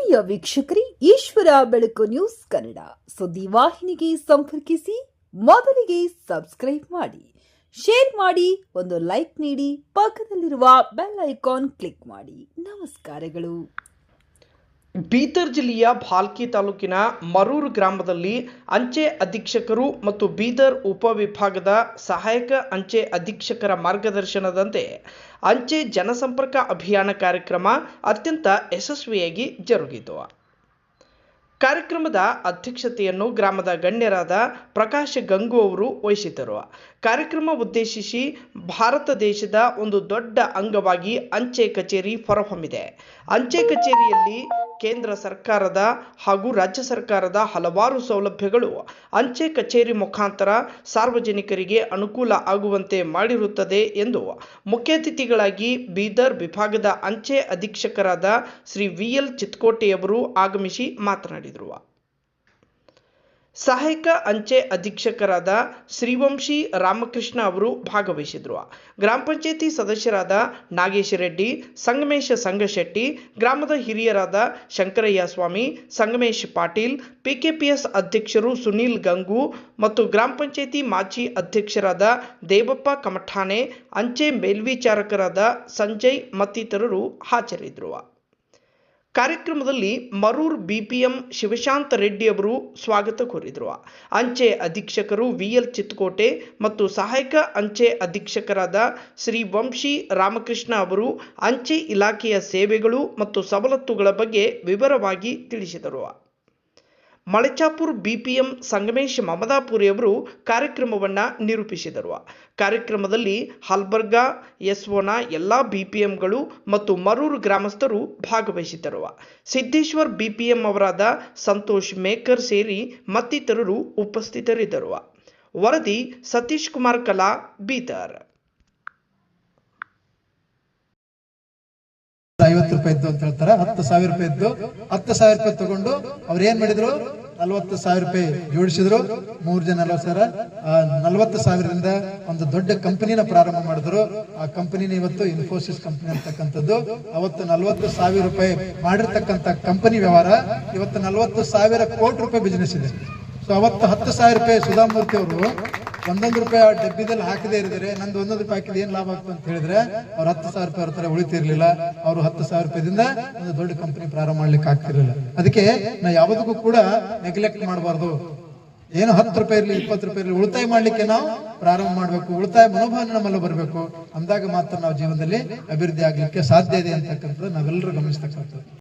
ಆತ್ಮೀಯ ವೀಕ್ಷಕರೇ, ಈಶ್ವರ ಬೆಳಕು ನ್ಯೂಸ್ ಕನ್ನಡ ಸುದ್ದಿ ವಾಹಿನಿಗೆ ಸಂಪರ್ಕಿಸಿ. ಮೊದಲಿಗೆ ಸಬ್ಸ್ಕ್ರೈಬ್ ಮಾಡಿ, ಶೇರ್ ಮಾಡಿ, ಒಂದು ಲೈಕ್ ನೀಡಿ, ಪಕ್ಕದಲ್ಲಿರುವ ಬೆಲ್ ಐಕಾನ್ ಕ್ಲಿಕ್ ಮಾಡಿ. ನಮಸ್ಕಾರಗಳು. ಬೀದರ್ ಜಿಲ್ಲೆಯ ಭಾಲ್ಕಿ ತಾಲೂಕಿನ ಮರೂರು ಗ್ರಾಮದಲ್ಲಿ ಅಂಚೆ ಅಧೀಕ್ಷಕರು ಮತ್ತು ಬೀದರ್ ಉಪವಿಭಾಗದ ಸಹಾಯಕ ಅಂಚೆ ಅಧೀಕ್ಷಕರ ಮಾರ್ಗದರ್ಶನದಂತೆ ಅಂಚೆ ಜನಸಂಪರ್ಕ ಅಭಿಯಾನ ಕಾರ್ಯಕ್ರಮ ಅತ್ಯಂತ ಯಶಸ್ವಿಯಾಗಿ ಜರುಗಿತು. ಕಾರ್ಯಕ್ರಮದ ಅಧ್ಯಕ್ಷತೆಯನ್ನು ಗ್ರಾಮದ ಗಣ್ಯರಾದ ಪ್ರಕಾಶ್ ಗಂಗು ಅವರು ವಹಿಸಿದ್ದರು. ಕಾರ್ಯಕ್ರಮ ಉದ್ದೇಶಿಸಿ ಭಾರತ ದೇಶದ ಒಂದು ದೊಡ್ಡ ಅಂಗವಾಗಿ ಅಂಚೆ ಕಚೇರಿ ಹೊರಹೊಮ್ಮಿದೆ. ಅಂಚೆ ಕಚೇರಿಯಲ್ಲಿ ಕೇಂದ್ರ ಸರ್ಕಾರದ ಹಾಗೂ ರಾಜ್ಯ ಸರ್ಕಾರದ ಹಲವಾರು ಸೌಲಭ್ಯಗಳು ಅಂಚೆ ಕಚೇರಿ ಮುಖಾಂತರ ಸಾರ್ವಜನಿಕರಿಗೆ ಅನುಕೂಲ ಆಗುವಂತೆ ಮಾಡಿರುತ್ತದೆ ಎಂದು ಮುಖ್ಯ ಅತಿಥಿಗಳಾಗಿ ಬೀದರ್ ವಿಭಾಗದ ಅಂಚೆ ಅಧೀಕ್ಷಕರಾದ ಶ್ರೀ VL ಚಿತ್ಕೋಟೆಯವರು ಆಗಮಿಸಿ ಮಾತನಾಡಿದರು. ಸಹಾಯಕ ಅಂಚೆ ಅಧೀಕ್ಷಕರಾದ ಶ್ರೀವಂಶಿ ರಾಮಕೃಷ್ಣ ಅವರು ಭಾಗವಹಿಸಿದರು. ಗ್ರಾಮ ಪಂಚಾಯತಿ ಸದಸ್ಯರಾದ ನಾಗೇಶ್ ರೆಡ್ಡಿ, ಸಂಗಮೇಶ್ ಸಂಗಶೆಟ್ಟಿ, ಗ್ರಾಮದ ಹಿರಿಯರಾದ ಶಂಕರಯ್ಯ ಸ್ವಾಮಿ, ಸಂಗಮೇಶ್ ಪಾಟೀಲ್, PKPS ಅಧ್ಯಕ್ಷರು ಸುನೀಲ್ ಗಂಗು ಮತ್ತು ಗ್ರಾಮ ಪಂಚಾಯತಿ ಮಾಜಿ ಅಧ್ಯಕ್ಷರಾದ ದೇವಪ್ಪ ಕಮಠಾನೆ, ಅಂಚೆ ಮೇಲ್ವಿಚಾರಕರಾದ ಸಂಜಯ್ ಮತ್ತಿತರರು ಹಾಜರಿದ್ದರು. ಕಾರ್ಯಕ್ರಮದಲ್ಲಿ ಮರೂರ್ BPM ಶಿವಶಾಂತ ರೆಡ್ಡಿ ಅವರು ಸ್ವಾಗತ ಕೋರಿದರು. ಅಂಚೆ ಅಧೀಕ್ಷಕರು VL ಚಿತ್ಕೋಟೆ ಮತ್ತು ಸಹಾಯಕ ಅಂಚೆ ಅಧೀಕ್ಷಕರಾದ ಶ್ರೀ ವಂಶಿ ರಾಮಕೃಷ್ಣ ಅವರು ಅಂಚೆ ಇಲಾಖೆಯ ಸೇವೆಗಳು ಮತ್ತು ಸವಲತ್ತುಗಳ ಬಗ್ಗೆ ವಿವರವಾಗಿ ತಿಳಿಸಿದರು. ಮಳಚಾಪುರ್ BPM ಸಂಗಮೇಶ್ ಮಮದಾಪುರಿ ಅವರು ಕಾರ್ಯಕ್ರಮವನ್ನು ನಿರೂಪಿಸಿದರು. ಕಾರ್ಯಕ್ರಮದಲ್ಲಿ ಹಲ್ಬರ್ಗಾ SOನ ಎಲ್ಲ BPMಗಳು ಮತ್ತು ಮರೂರು ಗ್ರಾಮಸ್ಥರು ಭಾಗವಹಿಸಿದ್ದರು. ಸಿದ್ದೇಶ್ವರ್ BPM ಅವರಾದ ಸಂತೋಷ್ ಮೇಕರ್ ಸೇರಿ ಮತ್ತಿತರರು ಉಪಸ್ಥಿತರಿದ್ದರು. ವರದಿ ಸತೀಶ್ ಕುಮಾರ್ ಕಲಾ, ಬೀದರ್. 50 ರೂಪಾಯಿ ಇದ್ದು ಅಂತ ಹೇಳ್ತಾರೆ. 10,000 ರೂಪಾಯಿ ಇದ್ದು 10,000 ರೂಪಾಯಿ ತಗೊಂಡು ಅವ್ರು ಏನ್ ಮಾಡಿದ್ರು, 40,000 ರೂಪಾಯಿ ಜೋಡಿಸಿದ್ರು. 3 ಜನ 40,000ರಿಂದ ಒಂದು ದೊಡ್ಡ ಕಂಪನಿನ ಪ್ರಾರಂಭ ಮಾಡಿದ್ರು. ಆ ಕಂಪನಿನ ಇವತ್ತು ಇನ್ಫೋಸಿಸ್ ಕಂಪನಿ ಅಂತಕ್ಕಂಥದ್ದು. ಅವತ್ತು 40,000 ರೂಪಾಯಿ ಮಾಡಿರ್ತಕ್ಕಂಥ ಕಂಪನಿ ವ್ಯವಹಾರ ಇವತ್ತು 40,000 ಕೋಟಿ ರೂಪಾಯಿ ಬಿಸ್ನೆಸ್ ಇದೆ. ಸೊ ಅವತ್ತು 10,000 ರೂಪಾಯಿ ಸುಧಾಮೂರ್ತಿ ಅವರು 1 ರೂಪಾಯಿ ಆ ಡಬ್ಬಿದಲ್ಲಿ ಹಾಕದೇ ಇರಿದ್ರೆ ನಂದು 1 ರೂಪಾಯಿ ಹಾಕಿದ್ರೆ ಏನ್ ಲಾಭ ಆಗ್ತದೆ ಅಂತ ಹೇಳಿದ್ರೆ ಅವ್ರು 10,000 ರೂಪಾಯಿ ಅವ್ರ ತರ ಉಳಿತಿರ್ಲಿಲ್ಲ. ಅವ್ರು 10,000 ರೂಪಾಯಿದಿಂದ ಒಂದು ದೊಡ್ಡ ಕಂಪನಿ ಪ್ರಾರಂಭ ಮಾಡ್ಲಿಕ್ಕೆ ಆಗ್ತಿರ್ಲಿಲ್ಲ. ಅದಕ್ಕೆ ನಾವು ಯಾವುದಕ್ಕೂ ಕೂಡ ನೆಗ್ಲೆಕ್ಟ್ ಮಾಡಬಾರ್ದು. ಏನು 10 ರೂಪಾಯಿ ಇರಲಿ 20 ರೂಪಾಯಿ ಇರಲಿ ಉಳಿತಾಯ ಮಾಡ್ಲಿಕ್ಕೆ ನಾವು ಪ್ರಾರಂಭ ಮಾಡಬೇಕು. ಉಳಿತಾಯ ಮನೋಭಾವ ನಮ್ಮಲ್ಲಿ ಬರಬೇಕು. ಅಂದಾಗ ಮಾತ್ರ ನಾವು ಜೀವನದಲ್ಲಿ ಅಭಿವೃದ್ಧಿ ಆಗ್ಲಿಕ್ಕೆ ಸಾಧ್ಯ ಇದೆ ಅಂತಕ್ಕಂಥದ್ದು ನಾವೆಲ್ಲರೂ ಗಮನಿಸ್ತಕ್ಕಂಥದ್ದು.